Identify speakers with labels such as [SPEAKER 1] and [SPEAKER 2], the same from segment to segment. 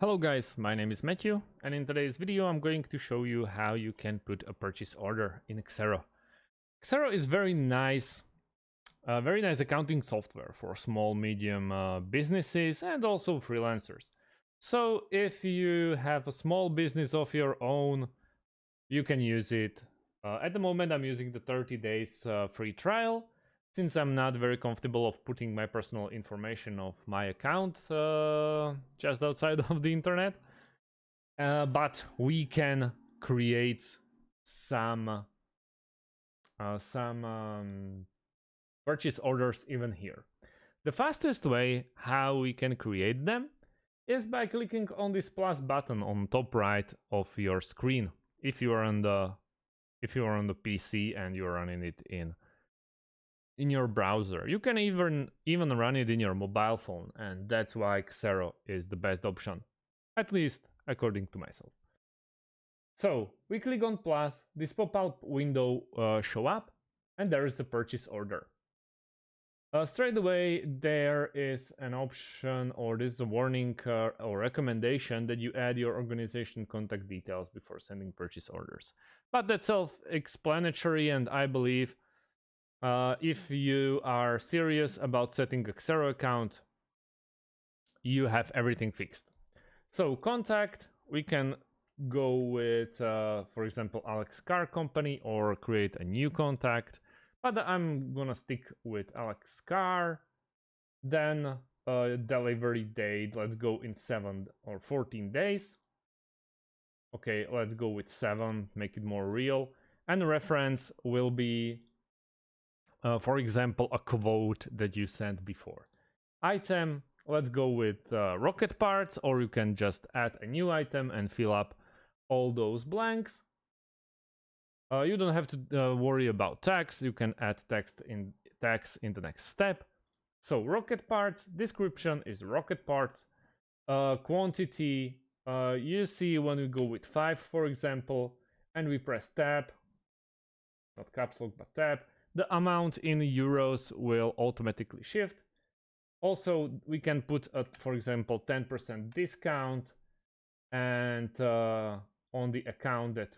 [SPEAKER 1] Hello guys, my name is Matthew, and in today's video I'm going to show you how you can put a purchase order in Xero. Xero is very nice accounting software for small, medium businesses and also freelancers. So if you have a small business of your own, you can use it. At the moment I'm using the 30 days free trial, since I'm not very comfortable of putting my personal information of my account just outside of the internet. But we can create some purchase orders even here. The fastest way how we can create them is by clicking on this plus button on top right of your screen. If you are on the PC and you're running it in your browser, you can even run it in your mobile phone, and that's why Xero is the best option, at least according to myself. So we click on plus, this pop-up window show up, and there is a purchase order. Straight away there is an option, or this is a warning or recommendation that you add your organization contact details before sending purchase orders. But that's self-explanatory, and I believe if you are serious about setting a Xero account, you have everything fixed. So contact, we can go with, for example, Alex Car Company, or create a new contact. But I'm gonna stick with Alex Car. Then delivery date, let's go in 7 or 14 days. Okay, let's go with 7, make it more real. And the reference will be for example, a quote that you sent before. Item, let's go with rocket parts, or you can just add a new item and fill up all those blanks. You don't have to worry about tax. You can add text in the next step. So rocket parts, description is rocket parts. Quantity, you see when we go with 5, for example, and we press tab, not caps lock but tab, the amount in euros will automatically shift. Also, we can put a, for example, 10% discount, and on the account that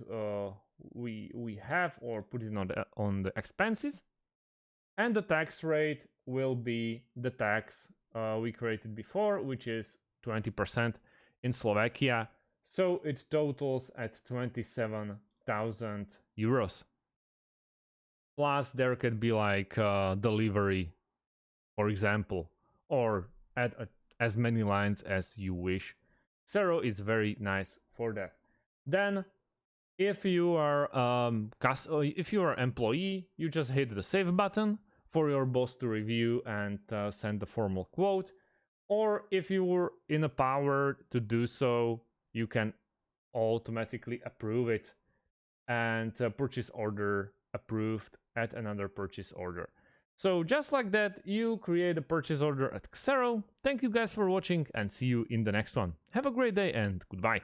[SPEAKER 1] we have, or put it on the expenses. And the tax rate will be the tax we created before, which is 20% in Slovakia. So it totals at 27,000 euros. Plus there could be like delivery, for example, or add as many lines as you wish. Xero is very nice for that. Then if you are employee, you just hit the save button for your boss to review and send the formal quote. Or if you were in a power to do so, you can automatically approve it, and purchase order approved, add another purchase order. So just like that, you create a purchase order at Xero. Thank you guys for watching, and see you in the next one. Have a great day and goodbye.